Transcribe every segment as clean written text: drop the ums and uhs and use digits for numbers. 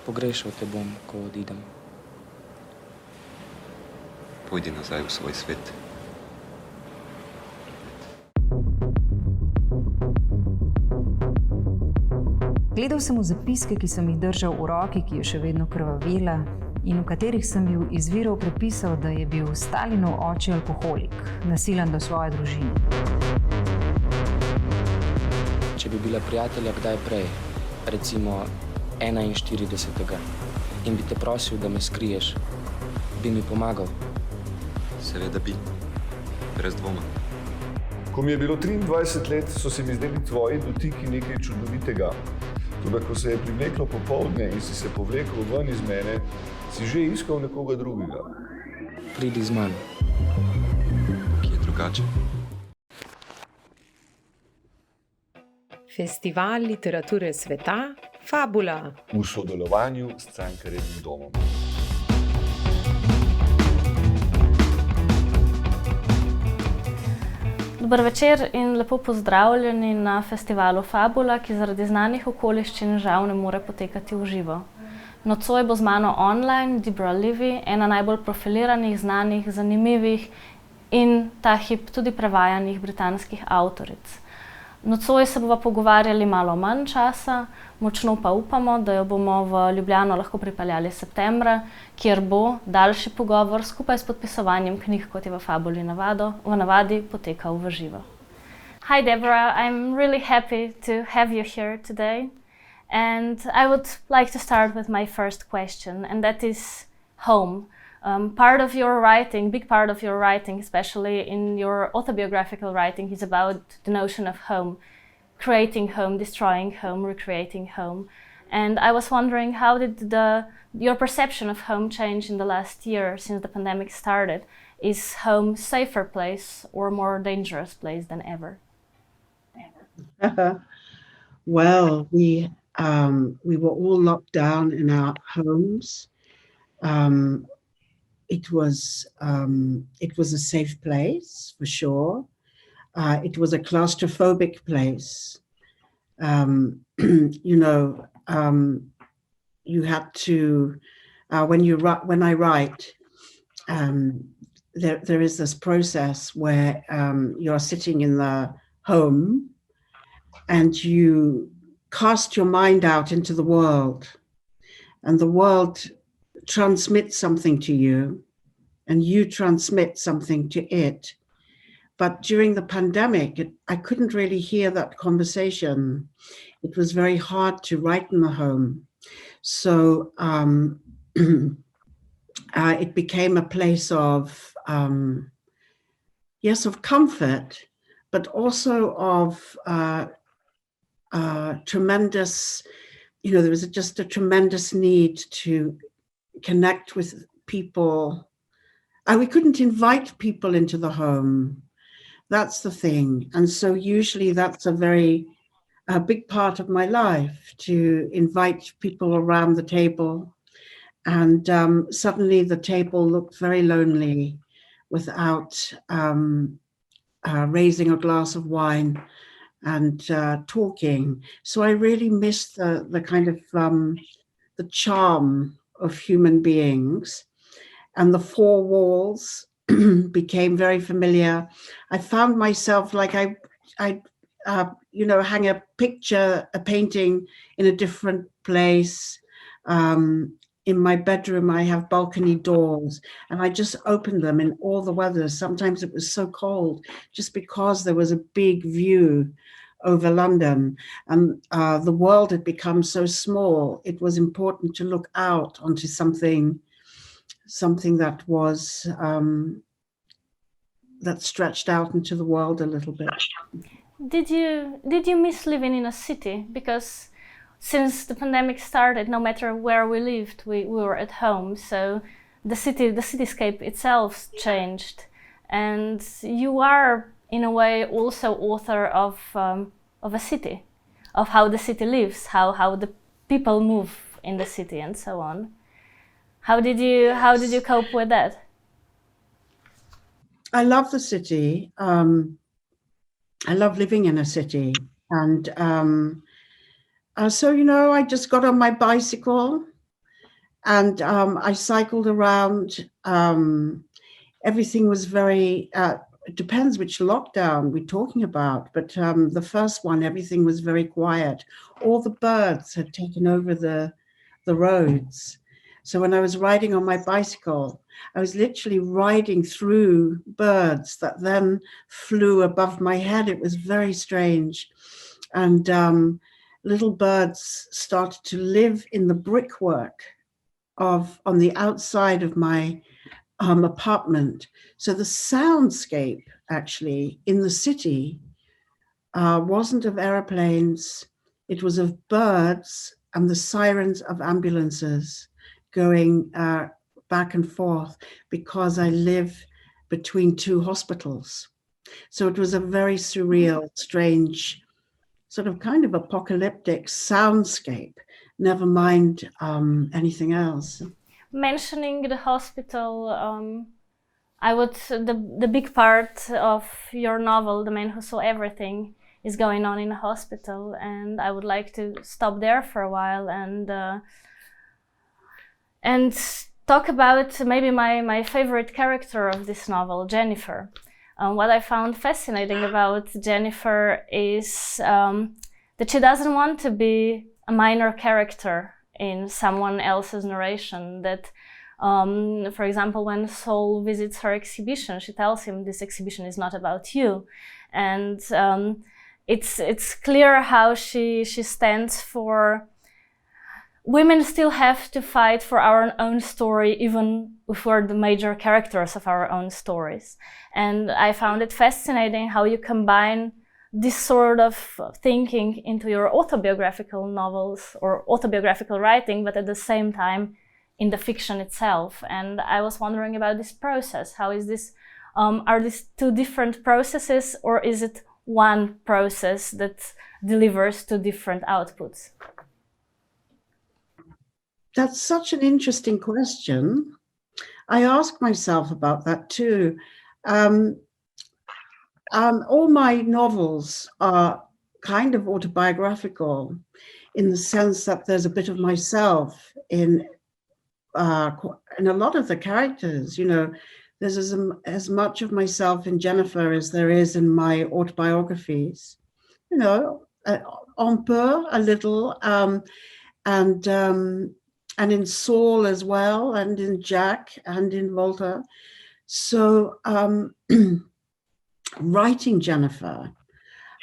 Pogrešal te bom, ko odidem. Pojdi nazaj v svoj svet. Gledal sem v zapiske, ki sem jih držal v roki, ki je še vedno krvavela in v katerih sem bil iz virov prepisal, da je bil Stalinov oče alkoholik, nasilen do svoje družine. Če bi bila prijatelja kdaj prej, recimo 41. in bi te prosil, da me skriješ, bi mi pomagal. Seveda bi, brez dvoma. Ko mi je bilo 23 let, so se mi zdeli tvoji dotiki nekaj čudovitega. Toda, ko se je privleklo popoldne in si se povlekel ven iz mene, si že iskal nekoga drugega. Pridi z mano. Ki je drugače. Festival literature sveta Fabula. V sodelovanju s Cankarjevim domom. Dober večer in lepo pozdravljeni na festivalu Fabula, ki zaradi znanih okoliščin žal ne more potekati v živo. Nocoj bo z mano online Debra Livy, ena najbolj profiliranih, znanih, zanimivih in ta hip tudi prevajanih britanskih avtoric. Nocoj se bova pogovarjali malo manj časa, močno pa upamo, da jo bomo v Ljubljano lahko pripeljali septembra, kjer bo daljši pogovor skupaj s podpisovanjem knjig, kot je v Fabuli v navadi, potekal v živo. Hi Deborah, I'm really happy to have you here today. And I would like to start with my first question, and that is home. Part of your writing, big part of your writing, especially in your autobiographical writing, is about the notion of home, creating home, destroying home, recreating home. And I was wondering, how did your perception of home change in the last year since the pandemic started? Is home a safer place or a more dangerous place than ever? Well, we were all locked down in our homes. It was a safe place for sure. It was a claustrophobic place. You had to when I write. There is this process where you're sitting in the home and you cast your mind out into the world, and the world transmits something to you and you transmit something to it. But during the pandemic, I couldn't really hear that conversation. It was very hard to write in the home. So it became a place of, yes, of comfort, but also of tremendous, there was just a tremendous need to connect with people. We couldn't invite people into the home. That's the thing. And so usually that's a big part of my life, to invite people around the table. And suddenly the table looked very lonely without raising a glass of wine and talking. So I really missed the kind of the charm of human beings, and the four walls became very familiar. I found myself like I hang a picture, a painting in a different place. In my bedroom, I have balcony doors, and I just opened them in all the weather. Sometimes it was so cold, just because there was a big view over London, and the world had become so small. It was important to look out onto something that was that stretched out into the world a little bit. Did you miss living in a city? Because since the pandemic started, no matter where we lived, we were at home. So the cityscape itself changed, and you are, in a way, also author of a city, of how the city lives, how the people move in the city, and so on. How did you cope with that? I love the city. I love living in a city, and so I just got on my bicycle And I cycled around. Everything was very, it depends which lockdown we're talking about, but the first one, everything was very quiet. All the birds had taken over the roads. So when I was riding on my bicycle, I was literally riding through birds that then flew above my head. It was very strange. And little birds started to live in the brickwork on the outside of my apartment. So the soundscape actually in the city wasn't of airplanes, it was of birds and the sirens of ambulances going back and forth, because I live between two hospitals. So it was a very surreal, strange, sort of kind of apocalyptic soundscape, never mind anything else. Mentioning the hospital, the big part of your novel, The Man Who Saw Everything, is going on in a hospital, and I would like to stop there for a while and talk about maybe my favorite character of this novel, Jennifer. What I found fascinating about Jennifer is that she doesn't want to be a minor character in someone else's narration. That, for example, when Saul visits her exhibition, she tells him, this exhibition is not about you. And it's clear how she stands for women still have to fight for our own story, even if we're the major characters of our own stories. And I found it fascinating how you combine this sort of thinking into your autobiographical novels or autobiographical writing, but at the same time in the fiction itself. And I was wondering about this process. How is this, are these two different processes, or is it one process that delivers two different outputs? That's such an interesting question. I ask myself about that too. All my novels are kind of autobiographical, in the sense that there's a bit of myself in a lot of the characters. You know, there's as much of myself in Jennifer as there is in my autobiographies. You know, un peu, a little, and in Saul as well, and in Jack, and in Walter. So writing Jennifer,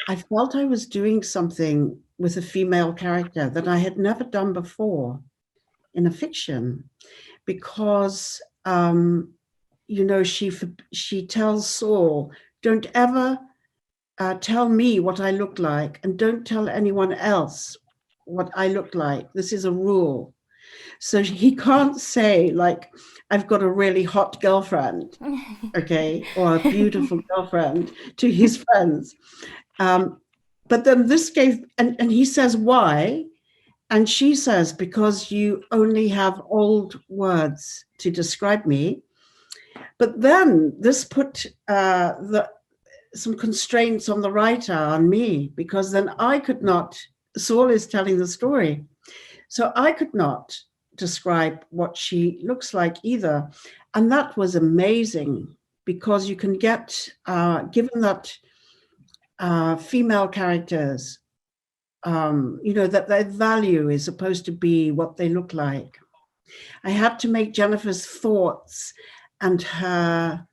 I felt I was doing something with a female character that I had never done before in a fiction, because you know, she tells Saul, don't ever tell me what I look like, and don't tell anyone else what I look like. This is a rule. So he can't say, like, I've got a really hot girlfriend, okay, or a beautiful girlfriend to his friends. But then this gave, and he says, why? And she says, because you only have old words to describe me. But then this put some constraints on the writer, on me, because then I could not, Saul is telling the story, so I could not describe what she looks like either. And that was amazing, because you can get, given that female characters, you know, that their value is supposed to be what they look like, I had to make Jennifer's thoughts and her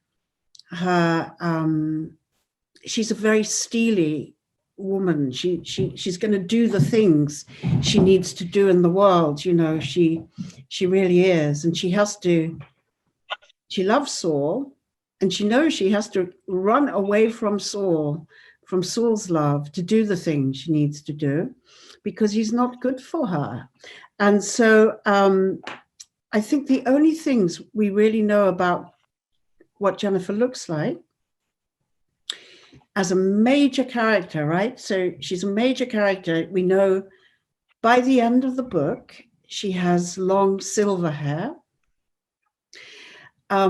she's a very steely woman. She's going to do the things she needs to do in the world. You know, she really is, and she loves Saul, and she knows she has to run away from Saul, from Saul's love, to do the things she needs to do, because he's not good for her. And so I think the only things we really know about what Jennifer looks like as a major character, right? So she's a major character. We know by the end of the book, she has long silver hair.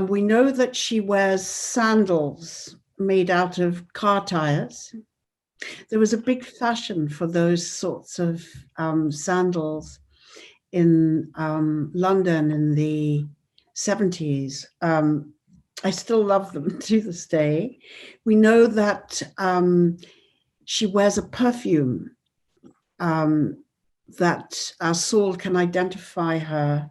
We know that she wears sandals made out of car tires. There was a big fashion for those sorts of sandals in London in the 70s. I still love them to this day. We know that she wears a perfume that Saul can identify her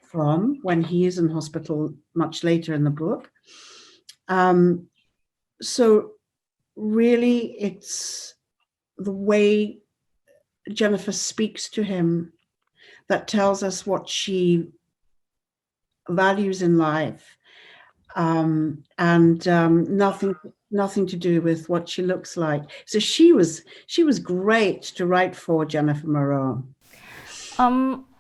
from when he is in hospital much later in the book. So really, it's the way Jennifer speaks to him that tells us what she values in life, and nothing to do with what she looks like. So she was great to write for, Jennifer Moreau.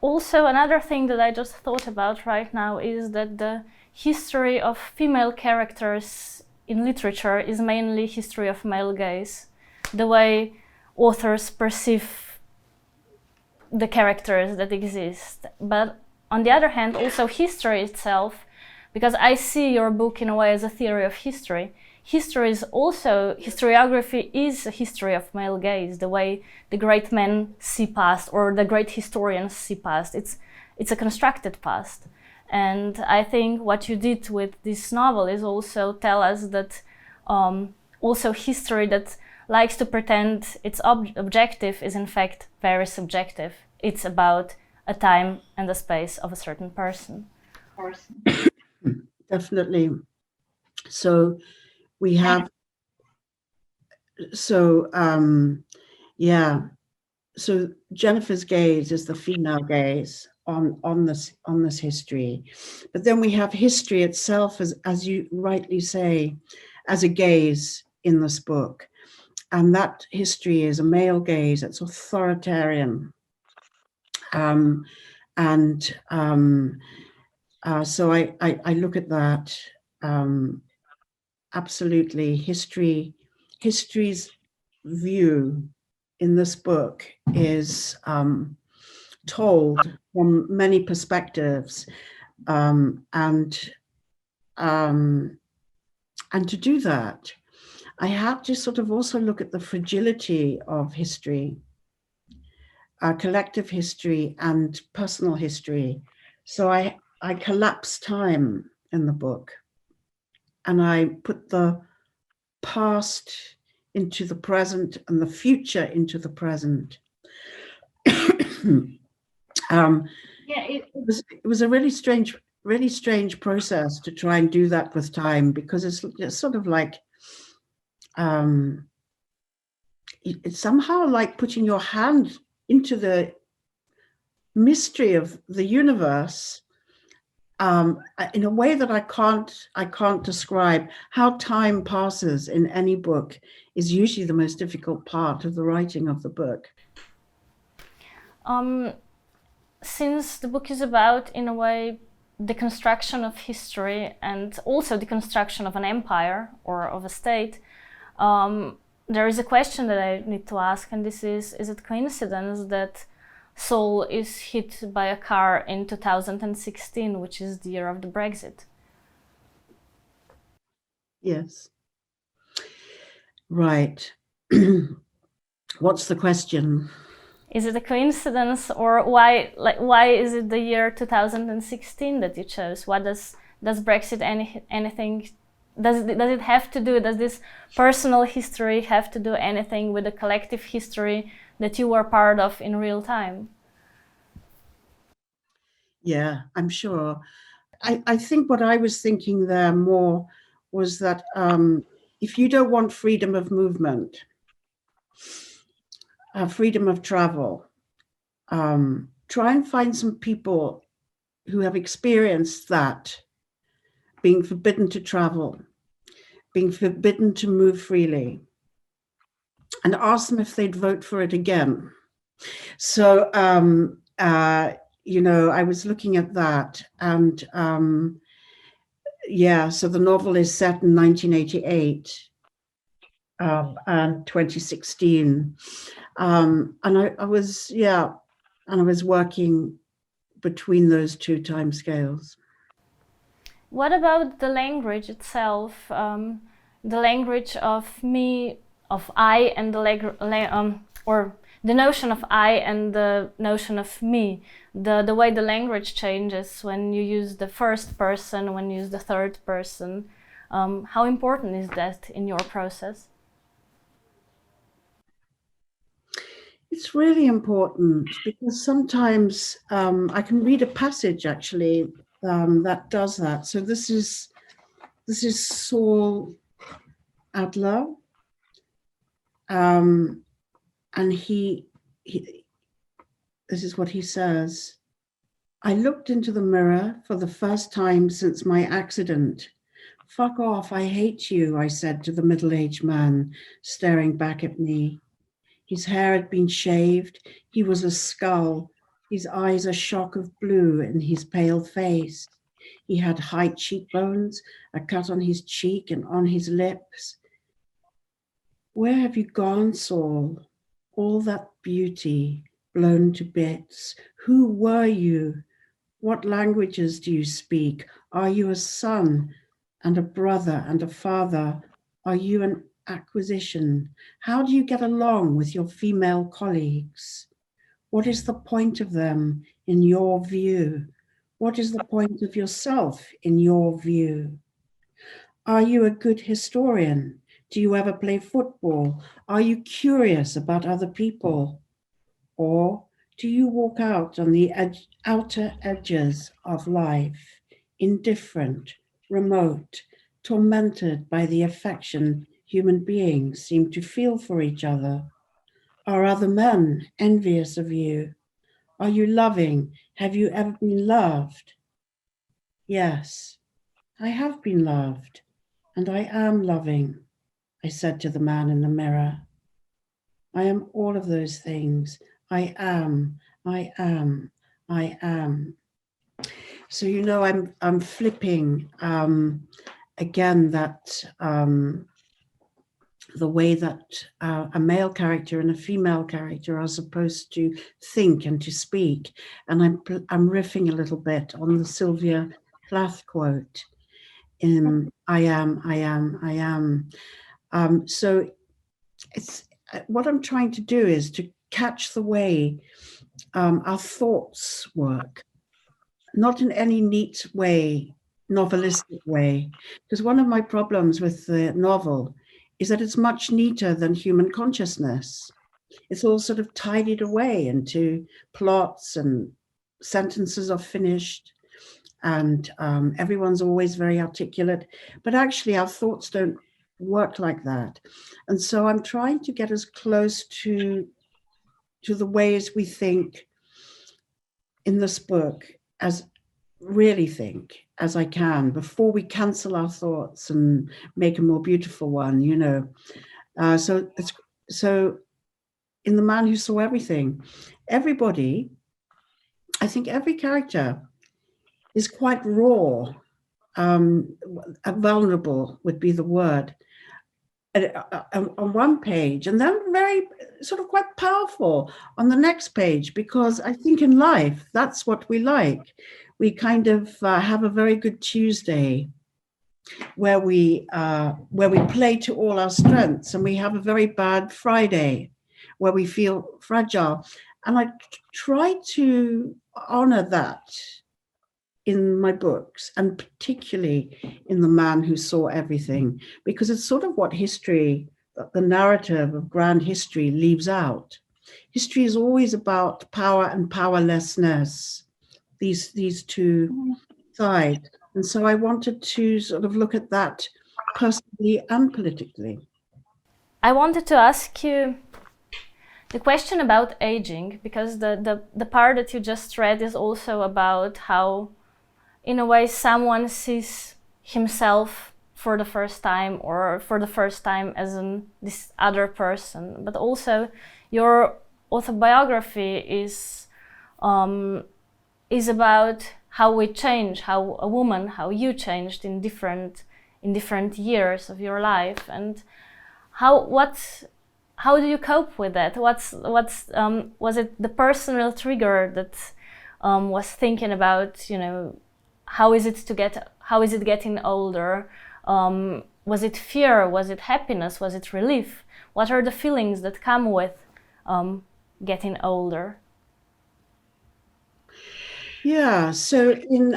Also, another thing that I just thought about right now is that the history of female characters in literature is mainly history of male gaze, the way authors perceive the characters that exist. But on the other hand, also history itself, because I see your book in a way as a theory of history. History is also, historiography is a history of male gaze, the way the great men see past, or the great historians see past. It's a constructed past. And I think what you did with this novel is also tell us that also history that likes to pretend it's objective is in fact very subjective. It's about a time and a space of a certain person. Definitely. So we have, so Jennifer's gaze is the female gaze on this history, but then we have history itself as you rightly say, as a gaze in this book, and that history is a male gaze. It's authoritarian, so I look at that. Absolutely, history's view in this book is told from many perspectives, and to do that, I have to sort of also look at the fragility of history, collective history and personal history. So I collapse time in the book, and I put the past into the present and the future into the present. It was a really strange process to try and do that with time, because it's sort of like it's somehow like putting your hand into the mystery of the universe, in a way that I can't describe. How time passes in any book is usually the most difficult part of the writing of the book. Since the book is about, in a way, the construction of history and also the construction of an empire or of a state, there is a question that I need to ask, and this is it coincidence that Saul is hit by a car in 2016, which is the year of the Brexit? Yes. Right. What's the question? Is it a coincidence, or why is it the year 2016 that you chose? What does Brexit anything? Does it have to do? Does this personal history have to do anything with the collective history that you were part of in real time? Yeah, I'm sure. I think what I was thinking there more was that if you don't want freedom of movement, freedom of travel, try and find some people who have experienced that, being forbidden to travel, being forbidden to move freely, and ask them if they'd vote for it again. So, I was looking at that, and so the novel is set in 1988 and 2016. And I was working between those two timescales. What about the language itself? The language of me, of I, and the the notion of I and the notion of me, the way the language changes when you use the first person, when you use the third person. How important is that in your process? It's really important because sometimes I can read a passage actually that does that. So this is Saul Adler, and he this is what he says. I looked into the mirror for the first time since my accident. Fuck off, I hate you, I said to the middle-aged man, staring back at me. His hair had been shaved, he was a skull, his eyes a shock of blue in his pale face. He had high cheekbones, a cut on his cheek and on his lips. Where have you gone, Saul? All that beauty blown to bits. Who were you? What languages do you speak? Are you a son and a brother and a father? Are you an acquisition? How do you get along with your female colleagues? What is the point of them in your view? What is the point of yourself in your view? Are you a good historian? Do you ever play football? Are you curious about other people? Or do you walk out on the outer edges of life, indifferent, remote, tormented by the affection human beings seem to feel for each other? Are other men envious of you? Are you loving? Have you ever been loved? Yes, I have been loved, and I am loving, I said to the man in the mirror. I am all of those things. I am, I am, I am. So, you know, I'm flipping again that the way that a male character and a female character are supposed to think and to speak. And I'm riffing a little bit on the Sylvia Plath quote in I am, I am, I am. So it's what I'm trying to do is to catch the way our thoughts work, not in any neat way, novelistic way, because one of my problems with the novel is that it's much neater than human consciousness. It's all sort of tidied away into plots and sentences are finished and everyone's always very articulate, but actually our thoughts don't work like that. And so I'm trying to get as close to the ways we think in this book as really think as I can before we cancel our thoughts and make a more beautiful one, you know. So in The Man Who Saw Everything, everybody, I think every character is quite raw, vulnerable would be the word, on one page, and then very sort of quite powerful on the next page, because I think in life, that's what we like. We kind of have a very good Tuesday where we play to all our strengths, and we have a very bad Friday where we feel fragile. And I try to honor that in my books, and particularly in The Man Who Saw Everything, because it's sort of what history, the narrative of grand history, leaves out. History is always about power and powerlessness, these two sides. And so I wanted to sort of look at that personally and politically. I wanted to ask you the question about aging, because the part that you just read is also about how, in a way, someone sees himself for the first time, or for the first time as this other person. But also, your autobiography is about how we change, how a woman, how you changed in different years of your life, and how do you cope with that? Was it the personal trigger that was thinking about, you know, how is it getting older? Was it fear? Was it happiness? Was it relief? What are the feelings that come with getting older? Yeah, so in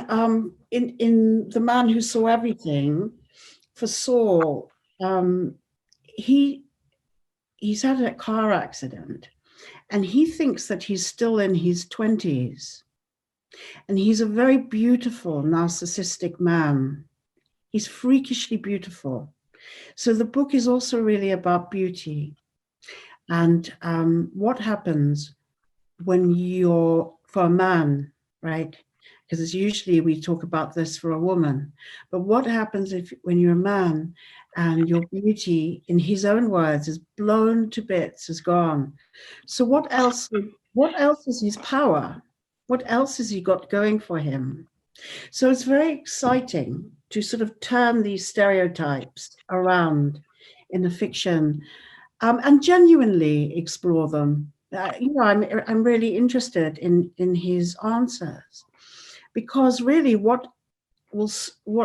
The Man Who Saw Everything, for Saul, he's had a car accident and he thinks that he's still in his 20s. And he's a very beautiful, narcissistic man. He's freakishly beautiful. So the book is also really about beauty and what happens when you're, for a man, right? Because it's usually we talk about this for a woman, but what happens when you're a man and your beauty, in his own words, is blown to bits, is gone. So what else is his power? What else has he got going for him? So it's very exciting to sort of turn these stereotypes around in the fiction and genuinely explore them. I'm really interested in his answers, because really what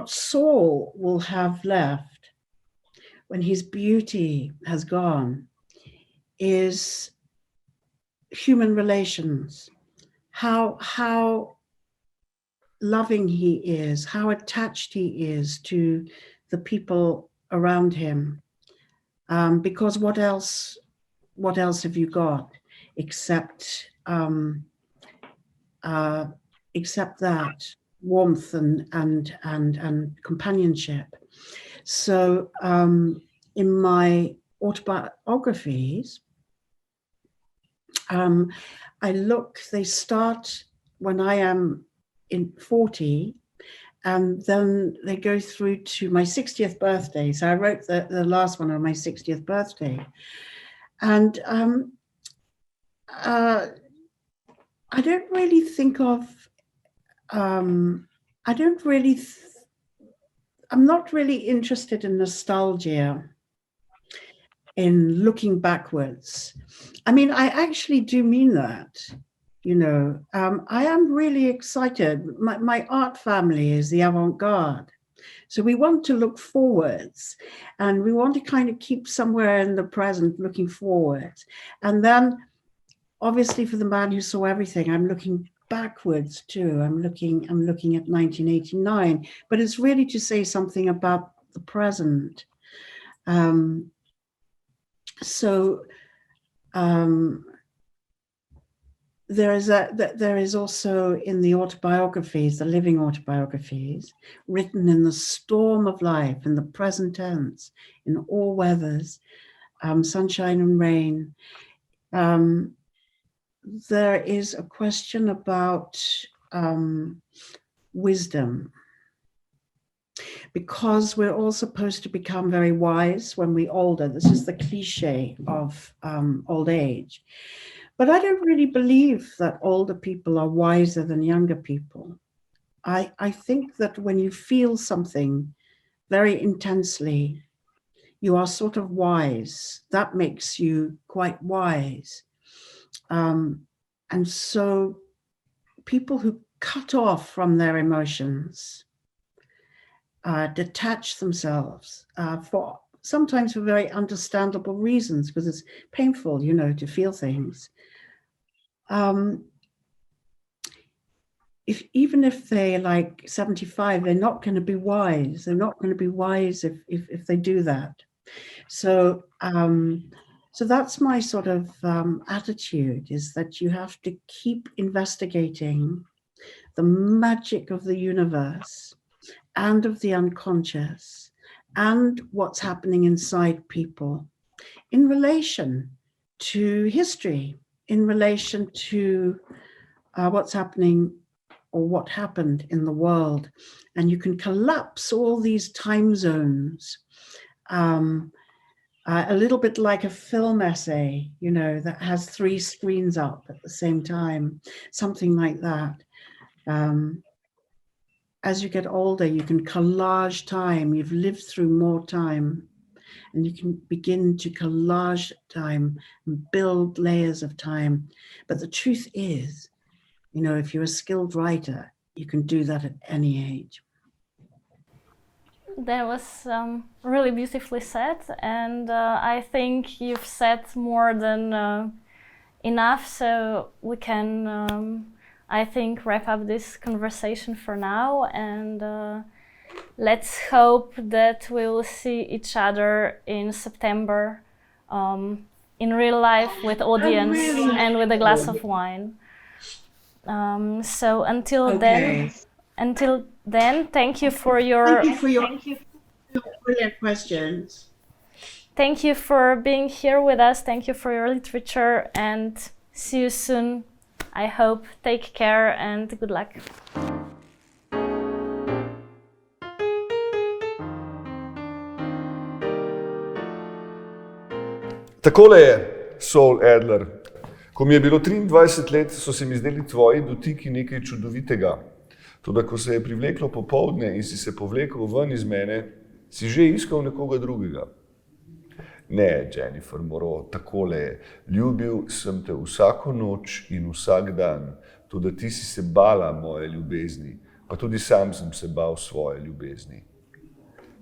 Saul will have left when his beauty has gone is human relations, how loving he is, how attached he is to the people around him. Because what else have you got except that warmth and companionship? So in my autobiographies, they start when I am in 40, and then they go through to my 60th birthday. So I wrote the last one on my 60th birthday. And I don't really think of, I'm not really interested in nostalgia, in looking backwards. I mean, I actually do mean that. I am really excited. My art family is the avant-garde. So we want to look forwards, and we want to kind of keep somewhere in the present looking forward. And then obviously for The Man Who Saw Everything, I'm looking backwards too. I'm looking at 1989, but it's really to say something about the present. There is also in the autobiographies, the living autobiographies, written in the storm of life, in the present tense, in all weathers, sunshine and rain. There is a question about wisdom, because we're all supposed to become very wise when we're older. This is the cliche of old age. But I don't really believe that older people are wiser than younger people. I think that when you feel something very intensely, you are sort of wise. That makes you quite wise. And so people who cut off from their emotions, detach themselves sometimes for very understandable reasons, because it's painful, to feel things. Even if they're like 75, they're not going to be wise. They're not going to be wise if they do that. So that's my sort of attitude, is that you have to keep investigating the magic of the universe and of the unconscious and what's happening inside people in relation to history, in relation to what's happening or what happened in the world. And you can collapse all these time zones, a little bit like a film essay, that has 3 screens up at the same time, something like that. As you get older, you can collage time. You've lived through more time, and you can begin to collage time and build layers of time. But the truth is, if you're a skilled writer, you can do that at any age. That was really beautifully said, and I think you've said more than enough, so we can, I think, wrap up this conversation for now, and let's hope that we will see each other in September in real life with audience and with a glass of wine. So until then, thank you for your brilliant questions. Thank you for being here with us. Thank you for your literature, and see you soon. I hope. Take care and good luck. Takole je, Saul Adler. Ko mi je bilo 23 let, so se mi zdeli tvoji dotiki nekaj čudovitega. Toda ko se je privleklo popoldne in si se povlekel ven iz mene, si že iskal nekoga drugega. Ne, Jennifer Moreau, takole je. Ljubil sem te vsako noč in vsak dan, toda ti si se bala moje ljubezni, pa tudi sam sem se bal svoje ljubezni.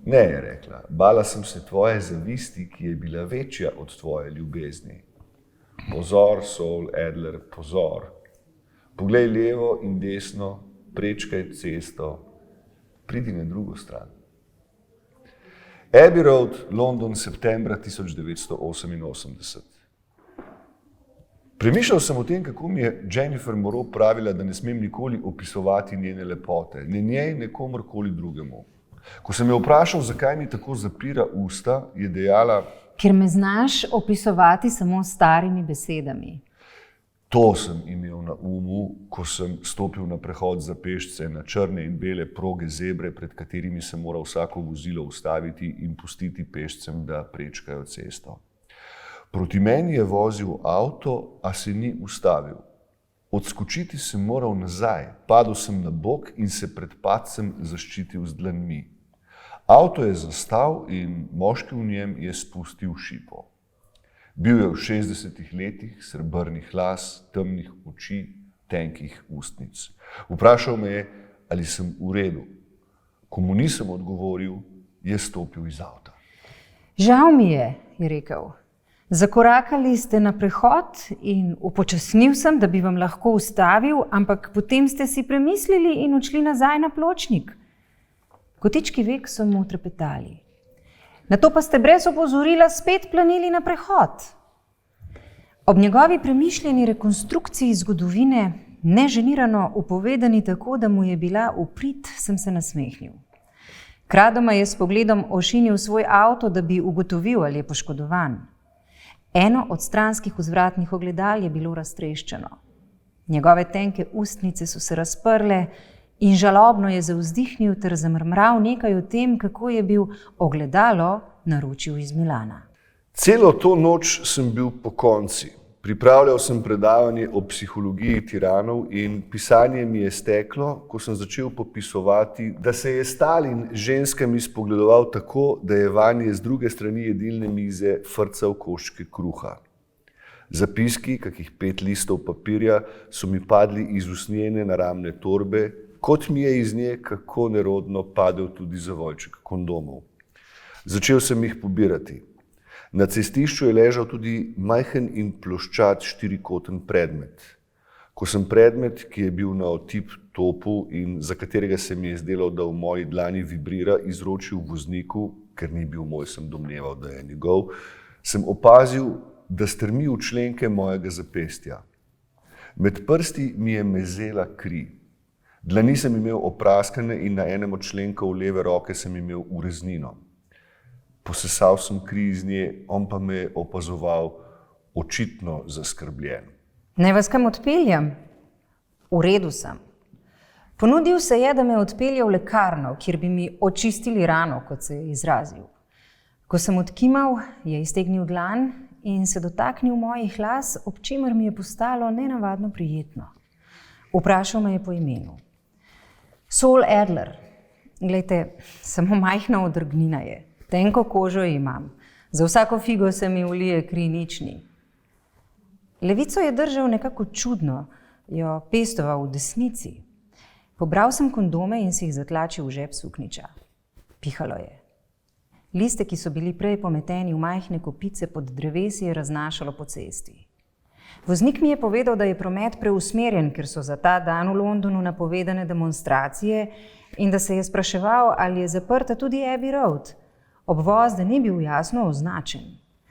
Ne, je rekla, bala sem se tvoje zavisti, ki je bila večja od tvoje ljubezni. Pozor, Saul Adler, pozor. Poglej levo in desno, prečkaj cesto, pridi na drugo stran. Abbey Road, London, septembra 1988. Premišljal sem o tem, kako mi je Jennifer Moreau pravila, da ne smem nikoli opisovati njene lepote, ne njej, ne komorkoli drugemu. Ko sem jo vprašal, zakaj mi tako zapira usta, je dejala: Ker me znaš opisovati samo s starimi besedami. To sem imel na umu, ko sem stopil na prehod za pešce na črne in bele proge zebre, pred katerimi se mora vsako vozilo ustaviti in pustiti pešcem, da prečkajo cesto. Proti meni je vozil avto, a se ni ustavil. Odskočiti sem moral nazaj, padel sem na bok in se pred padcem zaščitil z dlanmi. Avto je zastal in moški v njem je spustil šipo. Bil je v 60 letih, srebrnih las, temnih oči, tenkih ustnic. Vprašal me je, ali sem v redu. Ko mu nisem odgovoril, je stopil iz avta. Žal mi je rekel. Zakorakali ste na prehod in upočasnil sem, da bi vam lahko ustavil, ampak potem ste si premislili in odšli nazaj na pločnik. Kotički vek so mu trepetali. Nato pa ste brez opozorila spet planili na prehod. Ob njegovi premišljeni rekonstrukciji zgodovine, neženirano upovedani tako, da mu je bila v prid, sem se nasmehnil. Kradoma je s pogledom ošinil svoj avto, da bi ugotovil, ali je poškodovan. Eno od stranskih vzvratnih ogledal je bilo raztreščeno. Njegove tenke ustnice so se razprle in žalobno je zavzdihnil ter zamrmral nekaj o tem, kako je bil ogledalo naročil iz Milana. Celo to noč sem bil pokonci. Pripravljal sem predavanje o psihologiji tiranov in pisanje mi je steklo, ko sem začel popisovati, da se je Stalin z ženskami spogledoval tako, da je vanje z druge strani jedilne mize frcal koščke kruha. Zapiski, kakih 5 listov papirja, so mi padli iz usnjene naramne torbe, kot mi je iz nje kako nerodno padel tudi zavojček kondomov. Začel sem jih pobirati. Na cestišču je ležal tudi majhen in ploščat štirikoten predmet. Ko sem predmet, ki je bil na otip topu in za katerega se mi je zdelo, da v moji dlani vibrira, izročil vozniku, ker ni bil moj, sem domneval, da je njegov, sem opazil, da strmi v členke mojega zapestja. Med prsti mi je mezela kri. Dlani sem imel opraskane in na enem od členkov leve roke sem imel ureznino. Posesal sem kri iz nje, on pa me je opazoval očitno zaskrbljen. Naj vas kam odpeljem? V redu sem. Ponudil se je, da me odpelje v lekarno, kjer bi mi očistili rano, kot se je izrazil. Ko sem odkimal, je iztegnil dlan in se dotaknil mojih las, ob čemer mi je postalo nenavadno prijetno. Vprašal me je po imenu. Saul Adler. Glejte, samo majhna odrgnina je. Tenko kožo imam. Za vsako figo se mi ulije kri, nič ni. Levico je držal nekako čudno, jo pestoval v desnici. Pobral sem kondome in si jih zatlačil v žep suknjiča. Pihalo je. Liste, ki so bili prej pometeni v majhne kopice pod drevesi, je raznašalo po cesti. Voznik mi je povedal, da je promet preusmerjen, ker so za ta dan v Londonu napovedane demonstracije in da se je spraševal, ali je zaprta tudi Abbey Road. Obvoz, da ni bil jasno označen.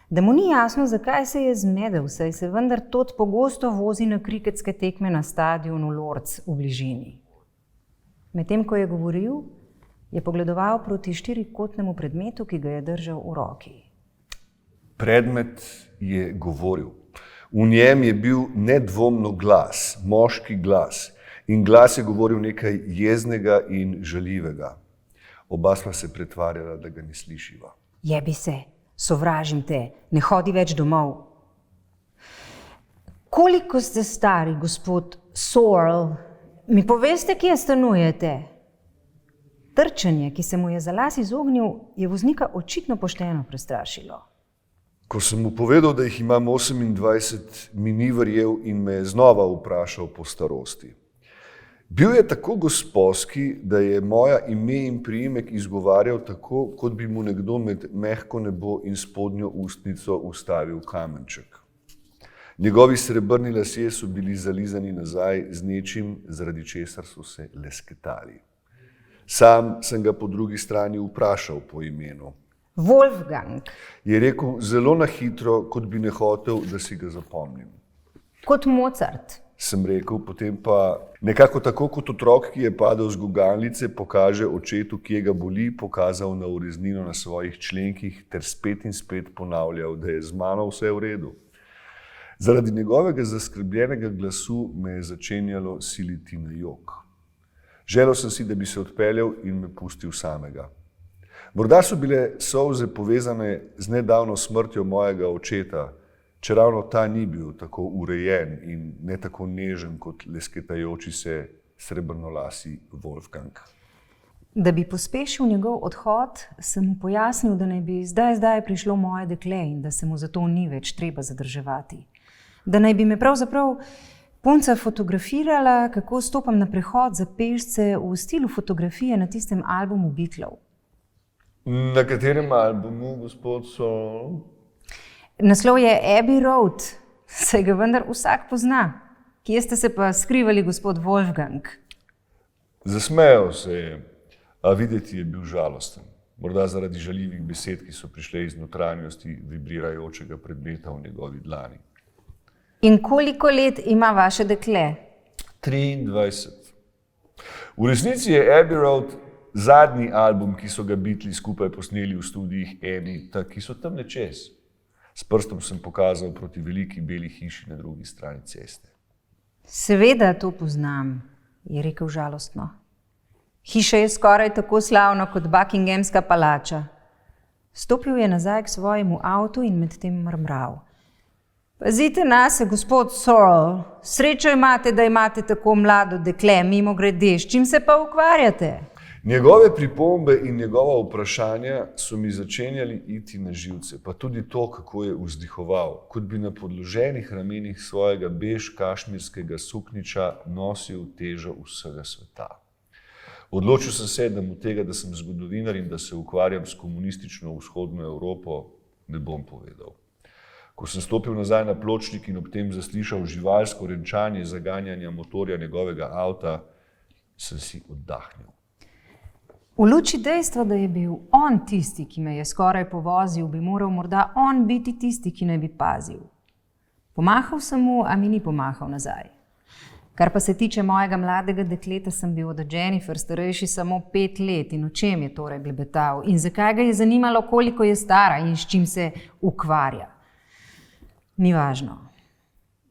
Da mu ni jasno, zakaj se je zmedel, saj se vendar tot pogosto vozi na kriketske tekme na stadionu Lord's v bližini. Medtem ko je govoril, je pogledoval proti štirikotnemu predmetu, ki ga je držal v roki. Predmet je govoril. V njem je bil nedvomno glas, moški glas. In glas je govoril nekaj jeznega in žaljivega. Oba sva se pretvarjala, da ga ne slišiva. Jebi se, sovražim te, ne hodi več domov. Koliko ste stari, gospod Sorrel? Mi poveste, kje stanujete? Trčenje, ki se mu je za las izognil, je voznika očitno pošteno prestrašilo. Ko sem mu povedal, da jih imam 28, mi ni verjel in me je znova vprašal po starosti. Bil je tako gosposki, da je moja ime in priimek izgovarjal tako, kot bi mu nekdo med mehko nebo in spodnjo ustnico ustavil kamenček. Njegovi srebrni lasje so bili zalizani nazaj z nečim, zaradi česar so se lesketali. Sam sem ga po drugi strani vprašal po imenu. Wolfgang. Je rekel zelo na hitro, kot bi ne hotel, da si ga zapomnim. Kot Mozart. Sem rekel, potem pa nekako tako kot otrok, ki je padel z gugalnice, pokaže očetu, kje ga boli, pokazal na ureznino na svojih členkih ter spet in spet ponavljal, da je z mano vse v redu. Zaradi njegovega zaskrbljenega glasu me je začenjalo siliti na jok. Želel sem si, da bi se odpeljal in me pustil samega. Morda so bile solze povezane z nedavno smrtjo mojega očeta, čeravno ta ni bil tako urejen in ne tako nežen kot lesketajoči se srebrnolasi Wolfgang. Da bi pospešil njegov odhod, sem mu pojasnil, da naj bi zdaj prišlo moje dekle in da se mu zato ni več treba zadrževati. Da naj bi me pravzaprav punca fotografirala, kako stopam na prehod za pešce v stilu fotografije na tistem albumu Beatlov. Na katerem albumu, gospod Sorrel? Naslov je Abbey Road, saj ga vendar vsak pozna. Kje ste se pa skrivali, gospod Wolfgang? Zasmejal se je, a videti je bil žalosten. Morda zaradi žaljivih besed, ki so prišle iz notranjosti vibrirajočega predmeta v njegovi dlani. In koliko let ima vaše dekle? 23. V resnici je Abbey Road zadnji album, ki so ga Beatli skupaj posneli v studijih Emita, ki so tamle čez. S prstom sem pokazal proti veliki beli hiši na drugi strani ceste. Seveda to poznam, je rekel žalostno. Hiša je skoraj tako slavna kot Buckinghamska palača. Stopil je nazaj k svojemu avtu in medtem mrmral. Pazite nase, gospod Sorrel, srečo imate, da imate tako mlado dekle, mimogrede, s čim se pa ukvarjate? Njegove pripombe in njegova vprašanja so mi začenjali iti na živce, pa tudi to, kako je vzdihoval, kot bi na podloženih ramenih svojega bež kašmirskega suknjiča nosil težo vsega sveta. Odločil sem se, da mu tega, da sem zgodovinar in da se ukvarjam s komunistično vzhodno Evropo, ne bom povedal. Ko sem stopil nazaj na pločnik in ob tem zaslišal živalsko renčanje zaganjanja motorja njegovega avta, sem si oddahnil. V luči dejstva, da je bil on tisti, ki me je skoraj povozil, bi moral morda on biti tisti, ki naj bi pazil. Pomahal sem mu, a mi ni pomahal nazaj. Kar pa se tiče mojega mladega dekleta, sem bil od Jennifer starejši samo 5 let in o čem je torej blebetal in zakaj ga je zanimalo, koliko je stara in s čim se ukvarja. Ni važno.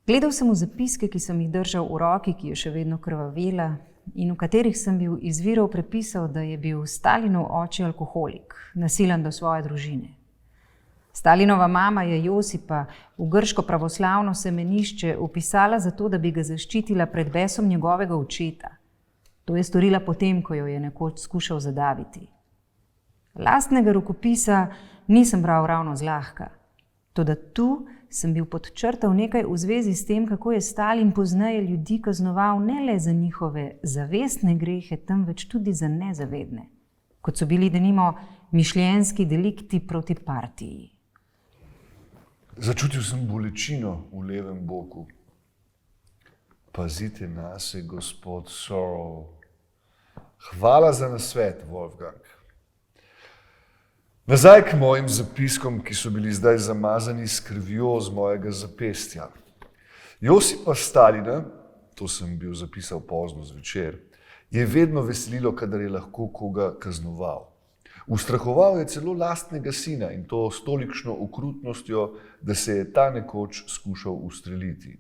Gledal sem v zapiske, ki sem jih držal v roki, ki je še vedno krvavela in v katerih sem bil iz virov prepisal, da je bil Stalinov oče alkoholik, nasilen do svoje družine. Stalinova mama je Josipa v grško pravoslavno semenišče vpisala zato, da bi ga zaščitila pred besom njegovega očeta. To je storila potem, ko jo je nekoč skušal zadaviti. Lastnega rokopisa nisem bral ravno zlahka. Toda tu sem bil podčrtal nekaj v zvezi s tem, kako je Stalin pozneje ljudi kaznoval ne le za njihove zavestne grehe, temveč tudi za nezavedne, kot so bili denimo mišljenjski delikti proti partiji. Začutil sem bolečino v levem boku. Pazite nase, gospod Sorrow. Hvala za nasvet, Wolfgang. Nazaj k mojim zapiskom, ki so bili zdaj zamazani s krvjo z mojega zapestja. Josipa Stalina, to sem bil zapisal pozno zvečer, je vedno veselilo, kadar je lahko koga kaznoval. Ustrahoval je celo lastnega sina in to s tolikšno okrutnostjo, da se je ta nekoč skušal ustreliti.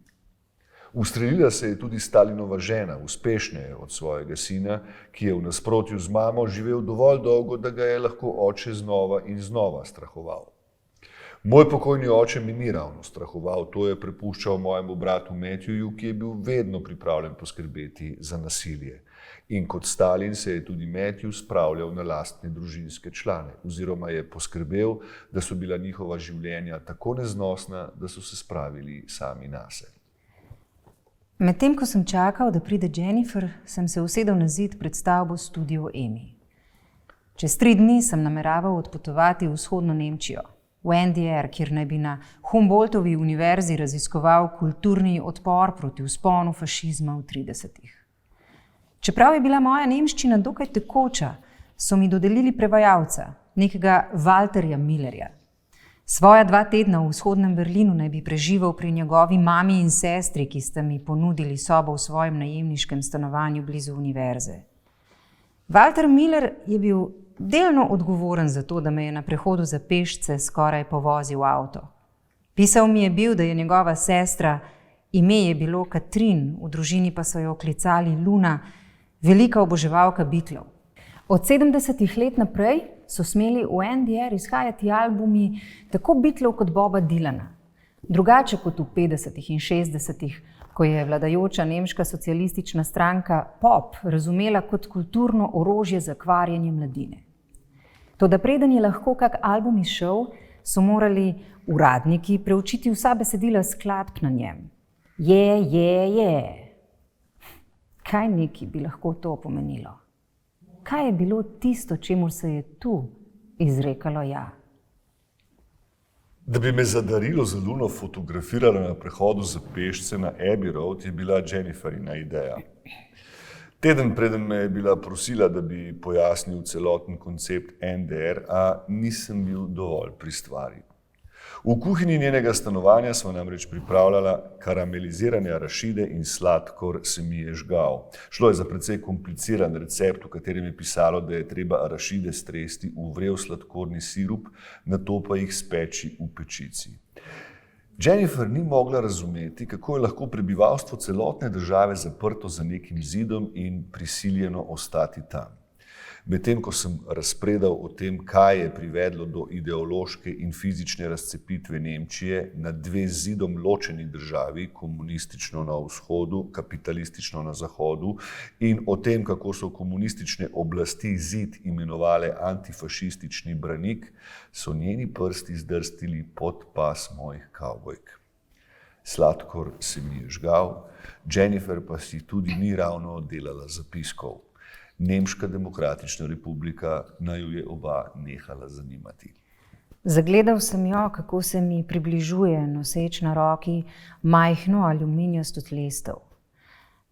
Ustrelila se je tudi Stalinova žena, uspešneje od svojega sina, ki je v nasprotju z mamo živel dovolj dolgo, da ga je lahko oče znova in znova strahoval. Moj pokojni oče mi ni ravno strahoval, to je prepuščal mojemu bratu Matthewju, ki je bil vedno pripravljen poskrbeti za nasilje. In kot Stalin se je tudi Matthew spravljal na lastne družinske člane, oziroma je poskrbel, da so bila njihova življenja tako neznosna, da so se spravili sami nase. Medtem ko sem čakal, da pride Jennifer, sem se usedel na zid pred stavbo Studio Emi. Čez 3 dni sem nameraval odpotovati v vzhodno Nemčijo, v NDR, kjer naj bi na Humboldtovi univerzi raziskoval kulturni odpor proti vzponu fašizma v 30-ih. Čeprav je bila moja nemščina dokaj tekoča, so mi dodelili prevajalca, nekega Walterja Millerja. Svoja 2 tedna v vzhodnem Berlinu naj bi preživel pri njegovi mami in sestri, ki sta mi ponudili sobo v svojem najemniškem stanovanju blizu univerze. Walter Miller je bil delno odgovoren za to, da me je na prehodu za pešce skoraj povozil avto. Pisal mi je bil, da je njegova sestra, ime je bilo Katrin, v družini pa so jo klicali Luna, velika oboževalka Beatlov. Od 70-ih let naprej so smeli v NDR izhajati albumi tako Beatlov kot Boba Dylana. Drugače kot v 50-ih in 60-ih, ko je vladajoča nemška socialistična stranka pop razumela kot kulturno orožje za kvarjenje mladine. Toda preden je lahko kak album izšel, so morali uradniki preučiti vsa besedila skladb na njem. Je. Kaj neki bi lahko to pomenilo? Kaj je bilo tisto, čemur se je tu izrekalo ja? Da bi me za darilo za Luno fotografirala na prehodu za pešce na Abbey Road, je bila Jenniferina ideja. Teden preden me je bila prosila, da bi pojasnil celoten koncept NDR, a nisem bil dovolj pri stvari. V kuhinji njenega stanovanja sva namreč pripravljala karamelizirane arašide in sladkor se mi je žgal. Šlo je za precej kompliciran recept, v katerem je pisalo, da je treba arašide stresti v vrel sladkorni sirup, nato pa jih speči v pečici. Jennifer ni mogla razumeti, kako je lahko prebivalstvo celotne države zaprto za nekim zidom in prisiljeno ostati tam. Medtem ko sem razpredal o tem, kaj je privedlo do ideološke in fizične razcepitve Nemčije na 2 zidom ločeni državi, komunistično na vzhodu, kapitalistično na zahodu, in o tem, kako so komunistične oblasti zid imenovale antifašistični branik, so njeni prsti zdrstili pod pas mojih kavbojk. Sladkor se mi je žgal, Jennifer pa si tudi ni ravno delala zapiskov. Nemška demokratična republika naj jo je oba nehala zanimati. Zagledal sem jo, kako se mi približuje, noseč na roki majhno aluminijasto tlestev.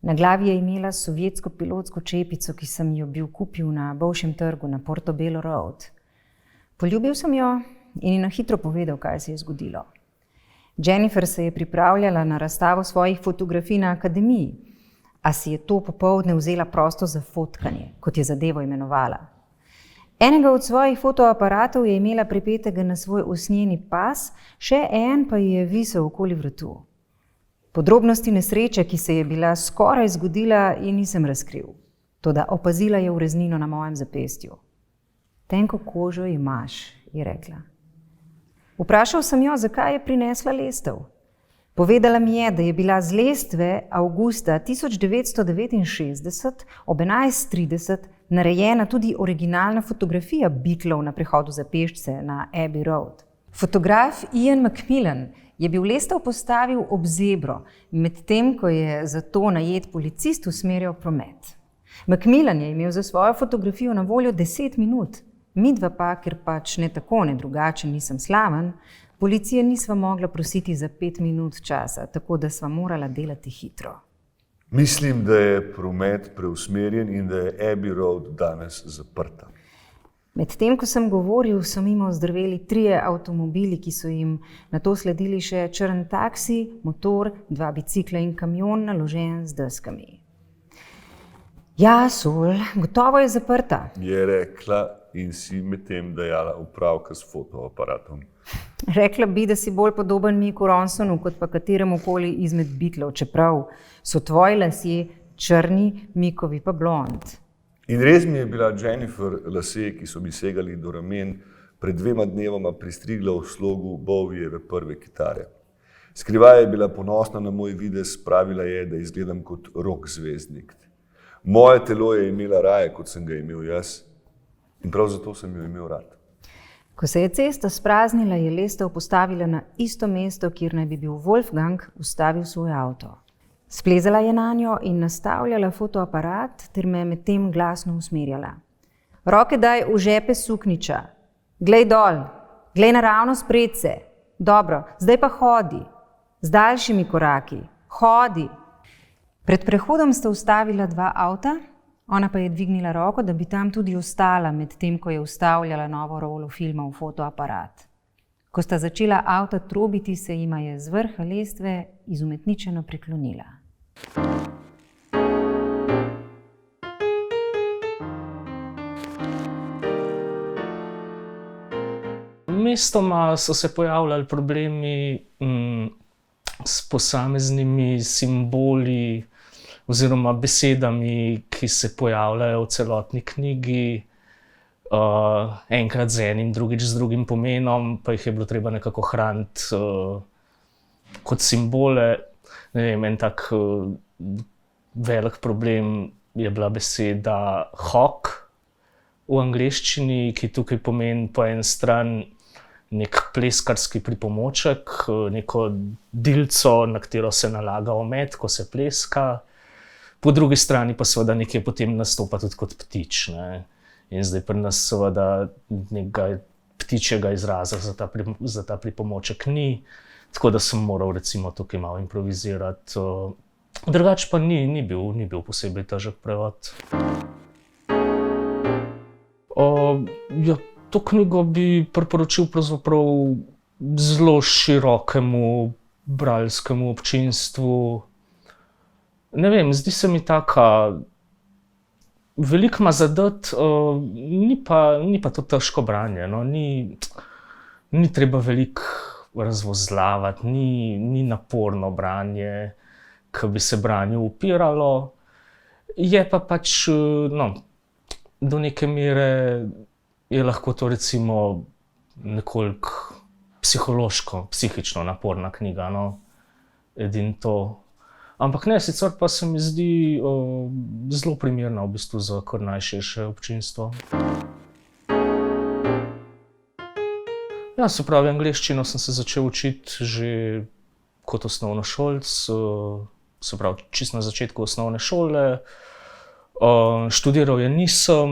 Na glavi je imela sovjetsko pilotsko čepico, ki sem jo bil kupil na Bolšjem trgu na Portobello Road. Poljubil sem jo in ji na hitro povedal, kaj se je zgodilo. Jennifer se je pripravljala na razstavo svojih fotografij na akademiji, a si je to popoldne vzela prosto za fotkanje, kot je zadevo imenovala. Enega od svojih fotoaparatov je imela pripetega na svoj usnjeni pas, še en pa ji je visel okoli vratu. Podrobnosti nesreče, ki se je bila skoraj zgodila, ji nisem razkril. Toda opazila je ureznino na mojem zapestju. Tenko kožo imaš, je rekla. Vprašal sem jo, zakaj je prinesla lestev. Povedala mi je, da je bila z lestve avgusta 1969 ob 11:30 narejena tudi originalna fotografija Beatlov na prehodu za pešce na Abbey Road. Fotograf Ian McMillan je bil lestev postavil ob zebro, medtem ko je za to najet policist usmerjal promet. McMillan je imel za svojo fotografijo na voljo 10 minut, midva pa, ker pač ne tako ne drugače nisem slaven, Policije nisva mogla prositi za 5 minut časa, tako da sva morala delati hitro. Mislim, da je promet preusmerjen in da je Abbey Road danes zaprta. Medtem, ko sem govoril, so mimo zdrveli 3 avtomobili, ki so jim nato sledili še črn taksi, motor, 2 bicikla in kamion naložen z deskami. Ja, Sol, gotovo je zaprta. Je rekla in si medtem dajala opravka s fotoaparatom. Rekla bi, da si bolj podoben Miku Ronsonu, kot pa kateremu koli izmed Beatlov, čeprav so tvoji lasje črni, Mikovi pa blond. In res mi je bila Jennifer lase, ki so mi segali do ramen, pred 2 dnevoma pristrigla v slogu Bowiejeve prve kitare. Skrivaj je bila ponosna na moj videz, pravila je, da izgledam kot rock zvezdnik. Moje telo je imela raje, kot sem ga imel jaz, in prav zato sem jo imel rad. Ko se je cesta spraznila, je lestev postavila na isto mesto, kjer naj bi bil Wolfgang ustavil svoj avto. Splezala je nanjo in nastavljala fotoaparat, ter me medtem glasno usmerjala. Roke daj v žepe sukniča. Glej dol, glej naravnost predse. Dobro, zdaj pa hodi. Z daljšimi koraki. Hodi. Pred prehodom sta ustavila 2 avta, ona pa je dvignila roko, da bi tam tudi ostala, medtem ko je ustavljala novo rolo filma v fotoaparat. Ko sta začela avta trobiti, se jima je z vrha lestve izumetničeno priklonila. Mestoma so se pojavljali problemi s posameznimi simboli oziroma besedami, ki se pojavljajo v celotni knjigi, enkrat z enim, drugič z drugim pomenom, pa jih je bilo treba nekako hraniti kot simbole. Ne vem, en tak velik problem je bila beseda hawk v angleščini, ki tukaj pomeni po eni strani nek pleskarski pripomoček, neko dilco, na katero se nalaga omet, ko se pleska. Po drugi strani pa seveda nekje potem nastopa tudi kot ptič, ne. In zdaj pri nas seveda nekega ptičjega izraza za ta pripomoček ni, tako da sem moral recimo tukaj malo improvizirati. Drugače pa ni bil posebej težek prevod. Ja, to knjigo bi priporočil pravzaprav zelo širokemu bralskemu občinstvu. Ne vem, zdi se mi taka, veliko ima za dati, ni pa to težko branje, no. Ni treba veliko razvozlavati, ni naporno branje, ki bi se branju upiralo. Je pa pač, no, do neke mere je lahko to recimo nekoliko psihično naporna knjiga, no. Edino to. Ampak ne, sicer pa se mi zdi zelo primerna v bistvu za kar najširše občinstvo. Ja, se pravi, angleščino sem se začel učiti že kot osnovnošolec, se pravi, čisto na začetku osnovne šole. Študiral je nisem,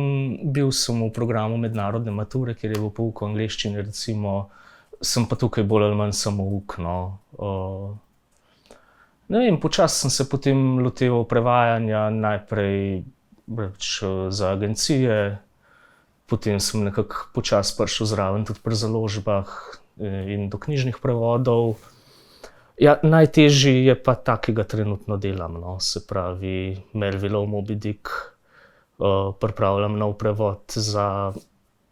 bil sem v programu mednarodne mature, kjer je bil pouk v angleščini, recimo, sem pa tukaj bolj ali manj samouk, no. Ne vem, počasi sem se potem loteval prevajanja, najprej za agencije, potem sem nekako počasi prišel zraven tudi pri založbah in do knjižnih prevodov. Ja, najtežji je pa ta, ki ga trenutno delam, no, se pravi Melvillov Moby Dick. Pripravljam nov prevod za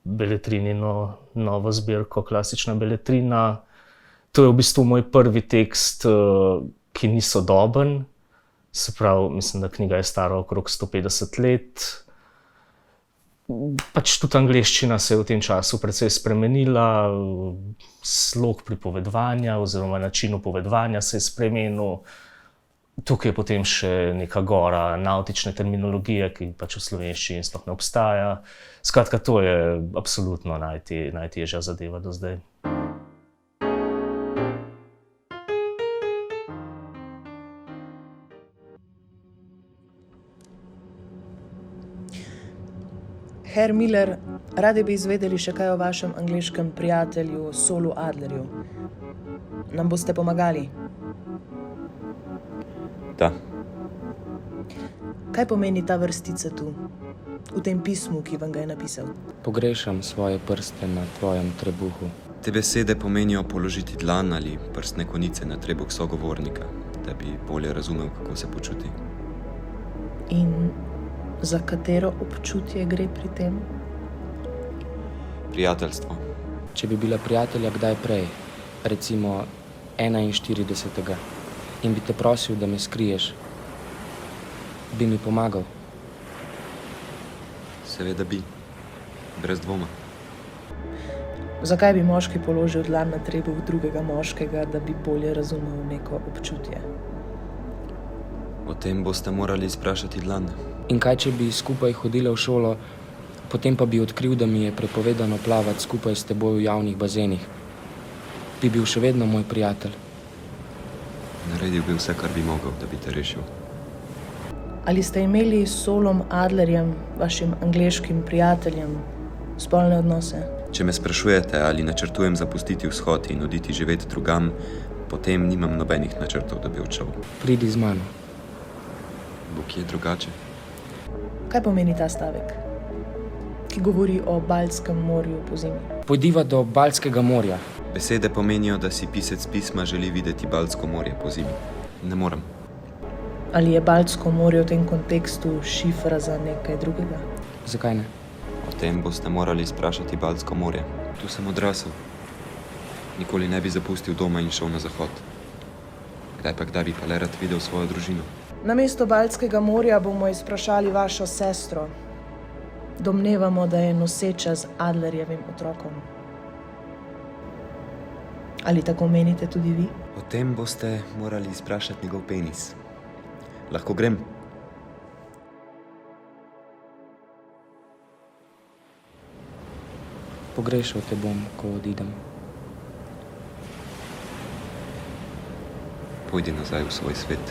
Beletrinino novo zbirko Klasična beletrina. To je v bistvu moj prvi tekst, ki ni sodoben, se pravi, mislim, da knjiga je stara okrog 150 let. Pač tudi angleščina se je v tem času precej spremenila, slog pripovedovanja oziroma način upovedovanja se je spremenil. Tukaj je potem še neka gora navtične terminologije, ki pač v slovenščini sploh ne obstaja. Skratka, to je absolutno najtežja zadeva do zdaj. Herr Miller, Radi bi izvedeli še kaj o vašem angleškem prijatelju Saulu Adlerju. Nam boste pomagali? Da, Kaj pomeni ta vrstica tu, v tem pismu, ki vam ga je napisal? Pogrešam svoje prste na tvojem trebuhu. te besede pomenijo položiti dlan ali prstne konice na trebuh sogovornika, da bi bolje razumel, kako se počuti. In za katero občutje gre pri tem? Prijateljstvo. Če bi bila prijatelja kdaj prej, recimo 41. in bi te prosil, da me skriješ, bi mi pomagal. Seveda bi, brez dvoma. Zakaj bi moški položil dlan na trebuh drugega moškega, da bi bolje razumel neko občutje? O tem boste morali sprašati dlan. In kaj, če bi skupaj hodila v šolo, potem pa bi odkril, da mi je prepovedano plavati skupaj s teboj v javnih bazenih? Bi bil še vedno moj prijatelj? Naredil bi vse, kar bi mogel, da bi te rešil. Ali ste imeli s Saulom Adlerjem, vašim angleškim prijateljem, spolne odnose? Če me sprašujete, ali načrtujem zapustiti vzhod in oditi živeti drugam, potem nimam nobenih načrtov, da bi odšel. Pridi z mano. Bo kje drugače? Kaj pomeni ta stavek, ki govori o Baltskem morju pozimi? Pojdiva do Baltskega morja. Besede pomenijo, da si pisec pisma želi videti Baltsko morje pozimi. Ne morem. Ali je Baltsko morje v tem kontekstu šifra za nekaj drugega? Zakaj ne? O tem boste morali sprašati Baltsko morje. Tu sem odrasel. Nikoli ne bi zapustil doma in šel na zahod. Kdaj bi pa le rad videl svojo družino. Namesto Baltskega morja bomo izprašali vašo sestro. Domnevamo, da je noseča z Adlerjevim otrokom. Ali tako menite tudi vi? O tem boste morali izprašati njegov penis. Lahko grem? Pogrešal te bom, ko odidem. Pojdi nazaj v svoj svet.